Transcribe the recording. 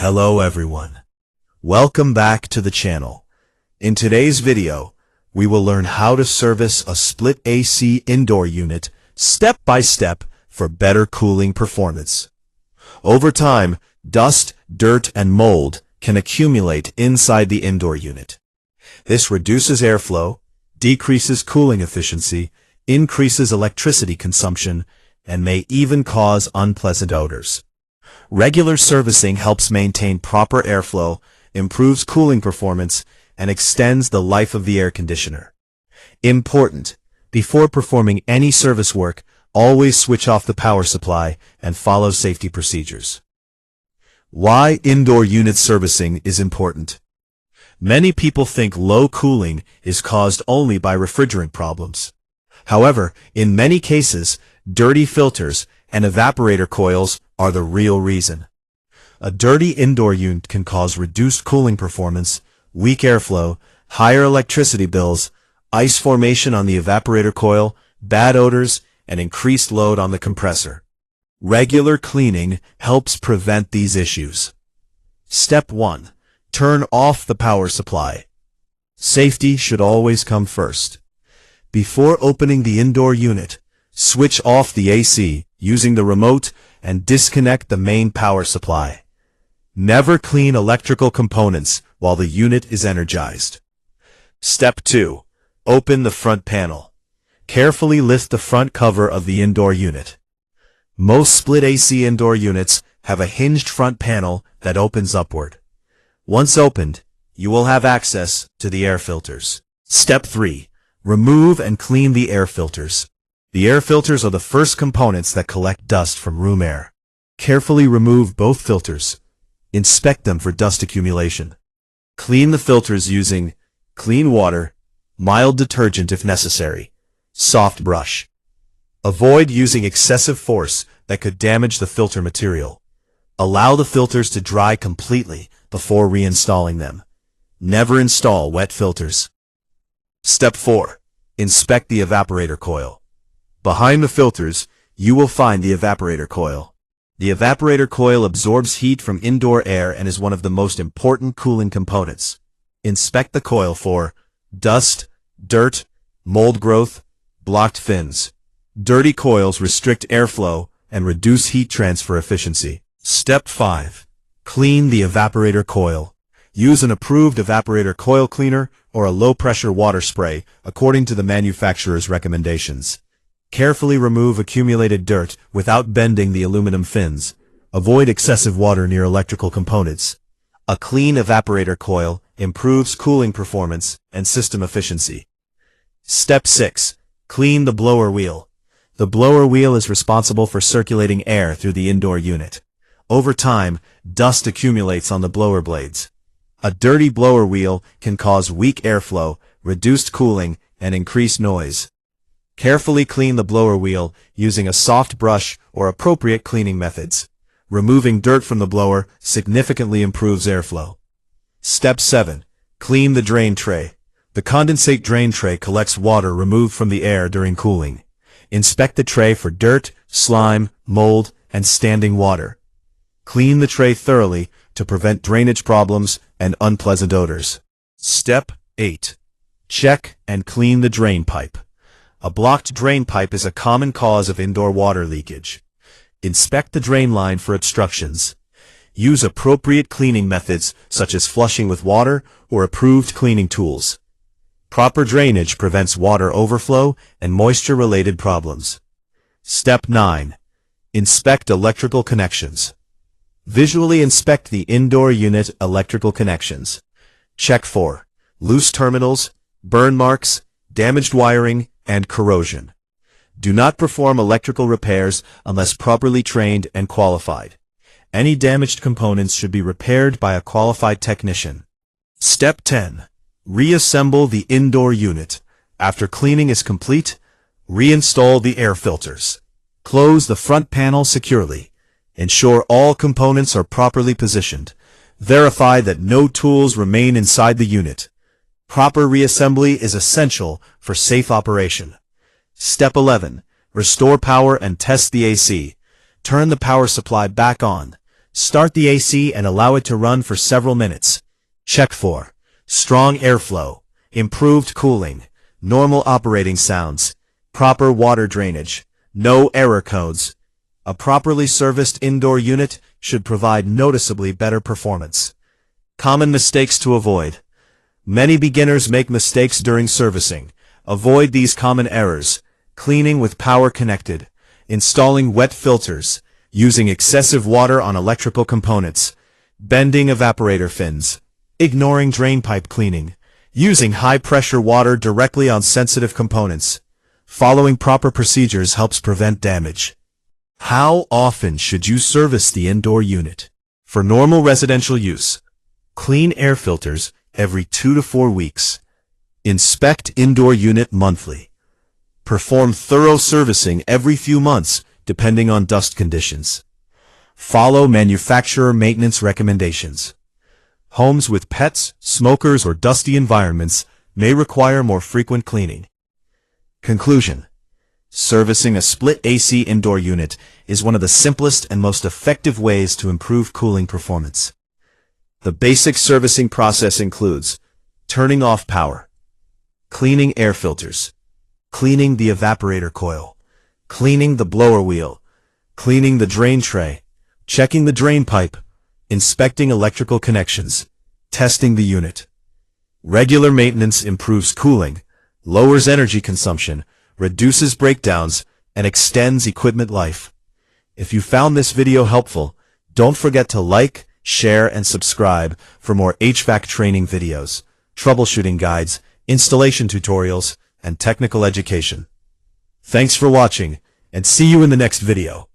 Hello everyone. Welcome back to the channel. In today's video, we will learn how to service a split AC indoor unit step by step for better cooling performance. Over time, dust, dirt, and mold can accumulate inside the indoor unit. This reduces airflow, decreases cooling efficiency, increases electricity consumption, and may even cause unpleasant odors. Regular servicing helps maintain proper airflow, improves cooling performance, and extends the life of the air conditioner. Important: before performing any service work, always switch off the power supply and follow safety procedures. Why indoor unit servicing is important. Many people think low cooling is caused only by refrigerant problems. However, in many cases, dirty filters and evaporator coils are the real reason. A dirty indoor unit can cause reduced cooling performance, weak airflow, higher electricity bills, ice formation on the evaporator coil, bad odors, and increased load on the compressor. Regular cleaning helps prevent these issues. Step 1. Turn off the power supply. Safety should always come first. Before opening the indoor unit, switch off the AC using the remote and disconnect the main power supply. Never clean electrical components while the unit is energized. Step 2. Open the front panel. Carefully lift the front cover of the indoor unit. Most split AC indoor units have a hinged front panel that opens upward. Once opened, you will have access to the air filters. Step 3. Remove and clean the air filters. The air filters are the first components that collect dust from room air. Carefully remove both filters. Inspect them for dust accumulation. Clean the filters using clean water, mild detergent if necessary, soft brush. Avoid using excessive force that could damage the filter material. Allow the filters to dry completely before reinstalling them. Never install wet filters. Step 4. Inspect the evaporator coil. Behind the filters, you will find the evaporator coil. The evaporator coil absorbs heat from indoor air and is one of the most important cooling components. Inspect the coil for dust, dirt, mold growth, blocked fins. Dirty coils restrict airflow and reduce heat transfer efficiency. Step 5. Clean the evaporator coil. Use an approved evaporator coil cleaner or a low-pressure water spray according to the manufacturer's recommendations. Carefully remove accumulated dirt without bending the aluminum fins. Avoid excessive water near electrical components. A clean evaporator coil improves cooling performance and system efficiency. Step 6. Clean the blower wheel. The blower wheel is responsible for circulating air through the indoor unit. Over time, dust accumulates on the blower blades. A dirty blower wheel can cause weak airflow, reduced cooling, and increased noise. Carefully clean the blower wheel using a soft brush or appropriate cleaning methods. Removing dirt from the blower significantly improves airflow. Step 7. Clean the drain tray. The condensate drain tray collects water removed from the air during cooling. Inspect the tray for dirt, slime, mold, and standing water. Clean the tray thoroughly to prevent drainage problems and unpleasant odors. Step 8. Check and clean the drain pipe. A blocked drain pipe is a common cause of indoor water leakage. Inspect the drain line for obstructions. Use appropriate cleaning methods such as flushing with water or approved cleaning tools. Proper drainage prevents water overflow and moisture-related problems. Step 9. Inspect electrical connections. Visually inspect the indoor unit electrical connections. Check for loose terminals, burn marks, damaged wiring, and corrosion. Do not perform electrical repairs unless properly trained and qualified. Any damaged components should be repaired by a qualified technician. Step 10. Reassemble the indoor unit. After cleaning is complete, reinstall the air filters. Close the front panel securely. Ensure all components are properly positioned. Verify that no tools remain inside the unit. Proper reassembly is essential for safe operation. Step 11. Restore power and test the AC. Turn the power supply back on. Start the AC and allow it to run for several minutes. Check for strong airflow, improved cooling, normal operating sounds, proper water drainage, no error codes. A properly serviced indoor unit should provide noticeably better performance. Common mistakes to avoid. Many beginners make mistakes during servicing. Avoid these common errors: cleaning with power connected, installing wet filters, using excessive water on electrical components, bending evaporator fins, ignoring drain pipe cleaning, using high-pressure water directly on sensitive components. Following proper procedures helps prevent damage. How often should you service the indoor unit? For normal residential use, clean air filters every 2 to 4 weeks. Inspect indoor unit monthly. Perform thorough servicing every few months, depending on dust conditions. Follow manufacturer maintenance recommendations. Homes with pets, smokers, or dusty environments may require more frequent cleaning. Conclusion: servicing a split AC indoor unit is one of the simplest and most effective ways to improve cooling performance. The basic servicing process includes turning off power, cleaning air filters, cleaning the evaporator coil, cleaning the blower wheel, cleaning the drain tray, checking the drain pipe, inspecting electrical connections, testing the unit. Regular maintenance improves cooling, lowers energy consumption, reduces breakdowns, and extends equipment life. If you found this video helpful, don't forget to like, share, and subscribe for more HVAC training videos, troubleshooting guides, installation tutorials, and technical education. Thanks for watching, and see you in the next video.